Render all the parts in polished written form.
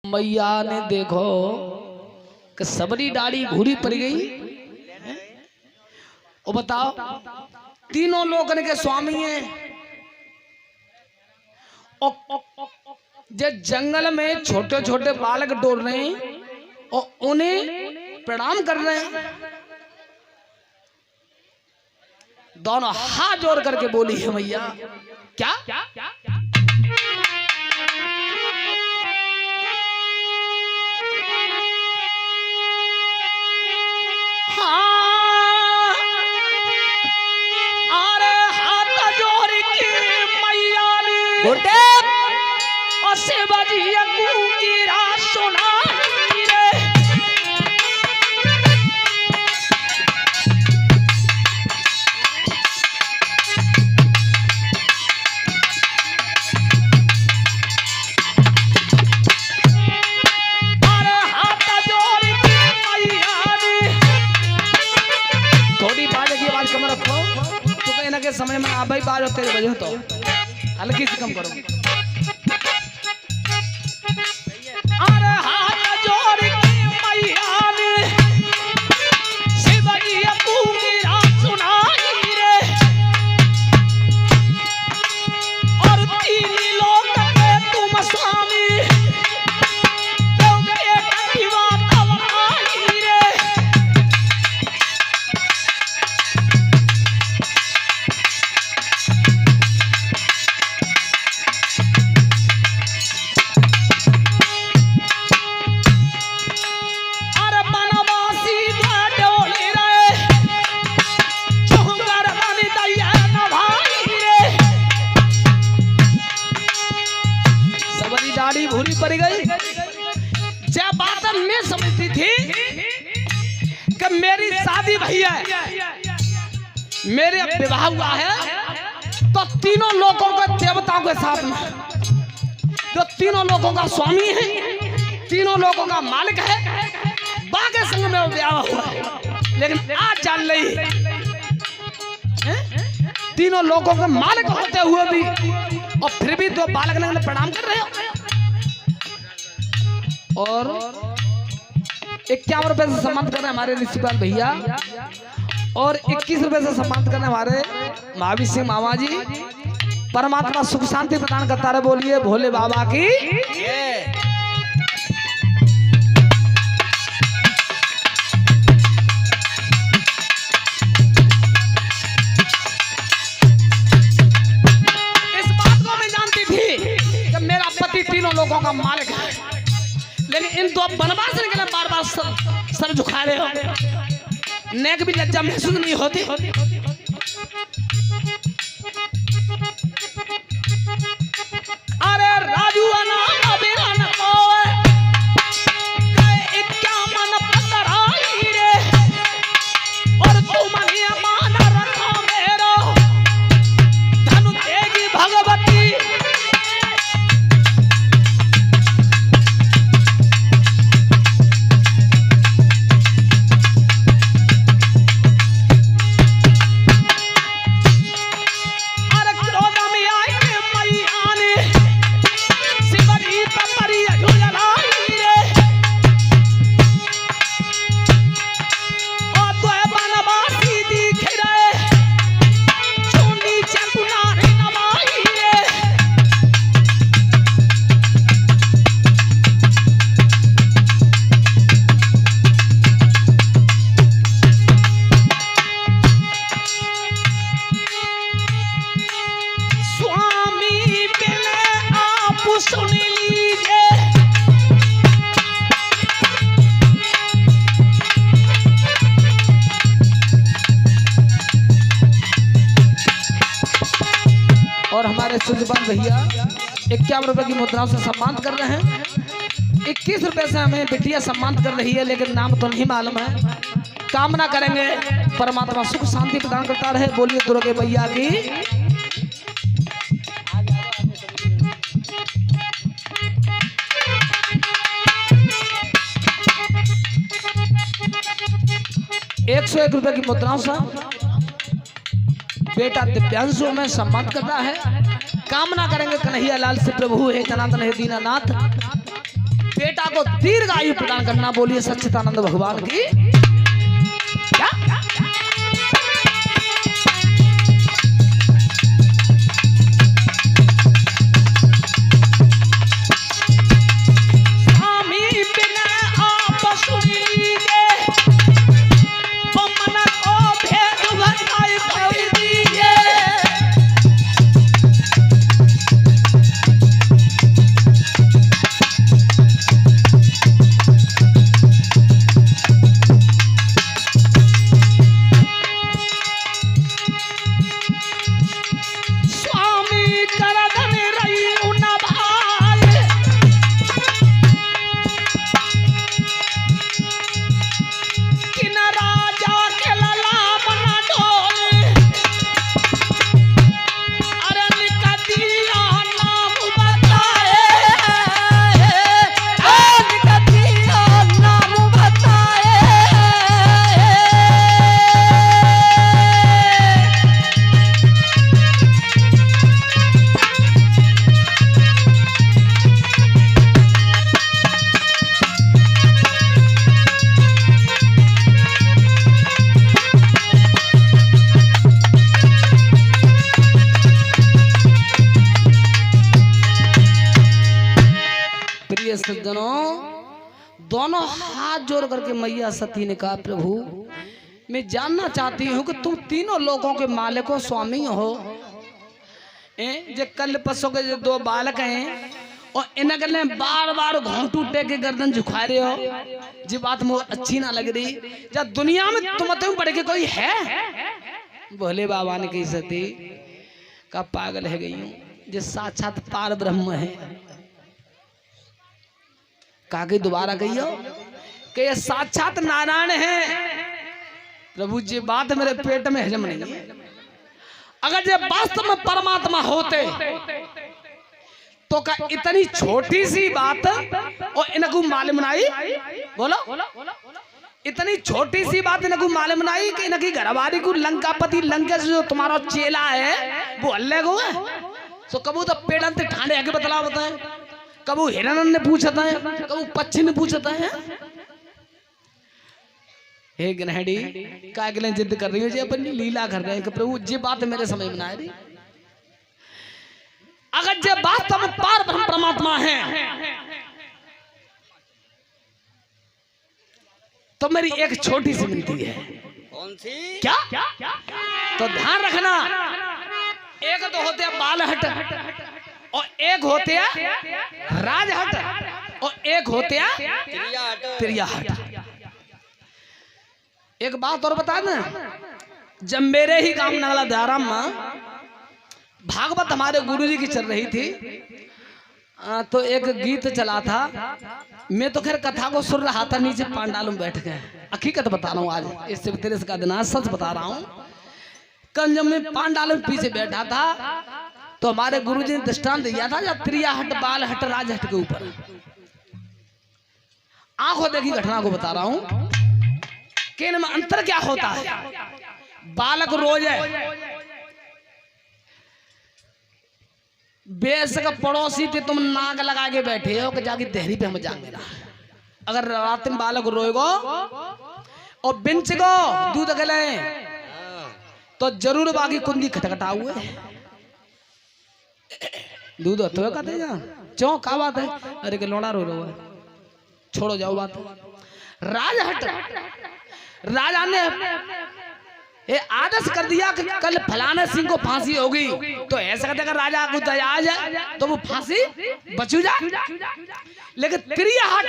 मैया ने देखो कि सबरी डाली भूरी पड़ गई। और बताओ तीनों लोग के स्वामी हैं और जो जंगल में छोटे छोटे बालक डोल रहे हैं और उन्हें प्रणाम कर रहे हैं। दोनों हाथ जोड़ करके बोली है मैया क्या, क्या? क्या? क्या? हाँ, अरे हाथ जोड़ के मैया ने और शिवजी की रात सुनाई रे। समय में भाई 12-13 बजे हो तो हल्की से कम करो। अरे हाथ जोड़ के मैया ने शिवजी की रात सुनाई रे। और तीन लोग के तुम स्वामी भूरी पड़ गई। जब बात मैं समझती थी कि मेरी शादी भई है, मेरे विवाह हुआ है, तो तीनों लोगों के देवताओं के साथ में जो तीनों लोगों का स्वामी है, तीनों लोगों का मालिक है, बाकी संग में विवाह हुआ है। लेकिन आज जान ली तीनों लोगों के मालिक होते हुए भी और फिर भी दो बालक ने प्रणाम कर रहे हो। और 51 रुपए से सम्मान करने हमारे ऋषिपाल भैया और 21 रुपए से सम्मान करने हमारे महावीर सिंह मामा जी। परमात्मा सुख शांति प्रदान करता रहे। बोलिए भोले बाबा की। इस बात को मैं जानती थी कि मेरा पति तीनों लोगों का मालिक है, लेकिन इन दो बनवास निकले बार बार सर झुका रहे हो। नेक भी लज्जा महसूस नहीं होती। अरे राजू अना बिरन को गए 51 पत्थर आई रे। और तू मनिया मान रखा मेरो धनु देगी भगवती। और हमारे सुजबान भैया 51 रुपए की मुद्राओं से सम्मान कर रहे हैं। 21 रुपए से हमें बिटिया सम्मान कर रही है, लेकिन नाम तो नहीं मालूम है। कामना करेंगे परमात्मा सुख शांति प्रदान करता रहे। बोलिए दुर्गे भैया की। ₹101 की मुद्राओं से बेटा दिव्यांशु में सम्मान करता है। कामना करेंगे कन्हैया लाल से प्रभु है जनार्दन है दीनानाथ। बेटा को दीर्घ आयु प्रदान करना। बोलिए सच्चिदानंद भगवान की। क्या दोनों हाथ जोड़ करके मैया सती ने कहा, प्रभु मैं जानना चाहती हूँ कि तुम तीनों लोगों के मालिक हो, स्वामी हो। जो कल पसों के जो दो बालक हैं और इनके बार बार घोंटू टेक के गर्दन झुका रहे हो, जी बात मुझे अच्छी ना लग रही। जब दुनिया में तुम बढ़ के कोई है? भोले बाबा ने कही सती का पागल है गई हूँ, जो साक्षात पार ब्रह्म है। काके दोबारा कहियो कि ये साक्षात नारायण है। प्रभु जी बात मेरे पेट में हजम नहीं है। अगर ये वास्तव में परमात्मा होते तो क्या इतनी छोटी सी बात और इनको मालूम नहीं? बोलो, इतनी छोटी सी बात इनको मालूम नहीं कि इनकी घरवाली को लंकापति लंकेश जो तुम्हारा चेला है वो अल्लाह को है। तो कबू तो पेड़न ते ठाणे आके बतला बताए, कबू हिरण ने पूछता है, कबू पक्षी ने पूछता है। हे गनहड़ी का के लिए जिद कर रही हो जी, अपनी लीला कर रहे हैं कि प्रभु जी बात मेरे समझ में ना आ रही। अगर जब वास्तव में पार ब्रह्म परमात्मा है तो मेरी एक छोटी सी विनती है। कौन सी? क्या? तो ध्यान रखना, एक तो होते हैं बालहट और एक होते हैं राजहट और एक होते हैं त्रियाहट। एक बात और बता ना, जब मेरे ही गांव नगला दाराम में भागवत हमारे गुरुजी की चल रही थी तो एक गीत चला था। मैं तो खैर कथा को सुन रहा था, नीचे पांडाल में बैठ गए। हकीकत बता रहा हूँ, आज इससे 13 का दिन, सच बता रहा हूँ। कल जब मैं पांडाल में पीछे बैठा था तो हमारे गुरुजी ने दृष्टांत दिया था जब त्रियाहट बालहट राजहट के ऊपर। आंखों देखी घटना को बता रहा हूँ कि इनमें अंतर क्या होता है। बालक रोज है, बेस का पड़ोसी थे, तुम नाक लगा के बैठे हो कि जाके देहरी पे हम जाएंगे ना। अगर रात में बालक रोएगो और बिंच को दूध गले तो जरूर बाकी कुंदी खटखटा हुए दूध तो कहते जा चौ का बात है। अरे के लोड़ा रो रहा है, छोड़ो जाओ बात। राजहट राजा ने ये आदेश कर दिया कि कल फलाने सिंह को फांसी होगी, तो ऐसा कहते अगर राजा को दया आ जाए तो वो फांसी बचू जाए। लेकिन त्रियाहट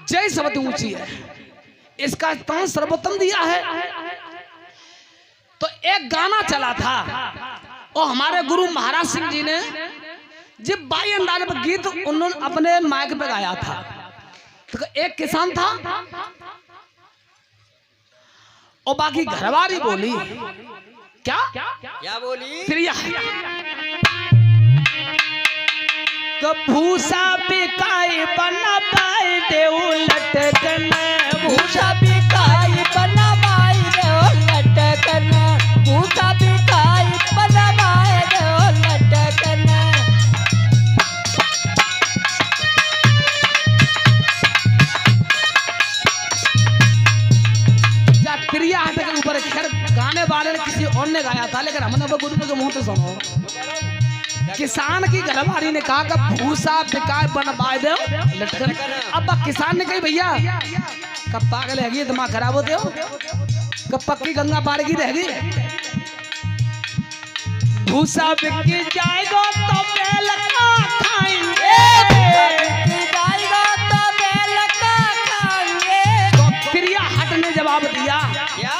जय सबसे ऊंची है, इसका स्थान सर्वोत्तम दिया है। तो एक गाना चला था और हमारे गुरु महाराज सिंह जी ने जब बाई अंदाज पर गीत उन्होंने अपने माइक पे गाया था। तो एक किसान था और बाकी घरवाली बोली क्या क्या बोली? भूसा बिकाई बना पाए दे लटकन, भूसा बिकाई बना पाए दे लटकन, भूसा बिकाई बना पाए दे लटकन। वाले ने किसी और ने गाया था, लेकिन हमने वो गुरु के मुंह से सुनो। किसान की घरवाली ने कहा कि भूसा बिकाए बनवाए दो लटकन। अब किसान ने कही भैया कब पागल है, दिमाग खराब होते हो, कब पक्की गंगा पार की रहेगी। भूसा बिक जाएगा तो बेल का खाएंगे, तो प्रिया हट ने जवाब दिया क्या?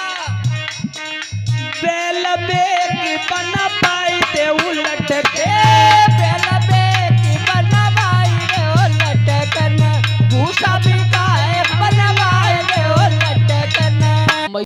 बेल बेक बना पाई दे उलट के, भूसा बिका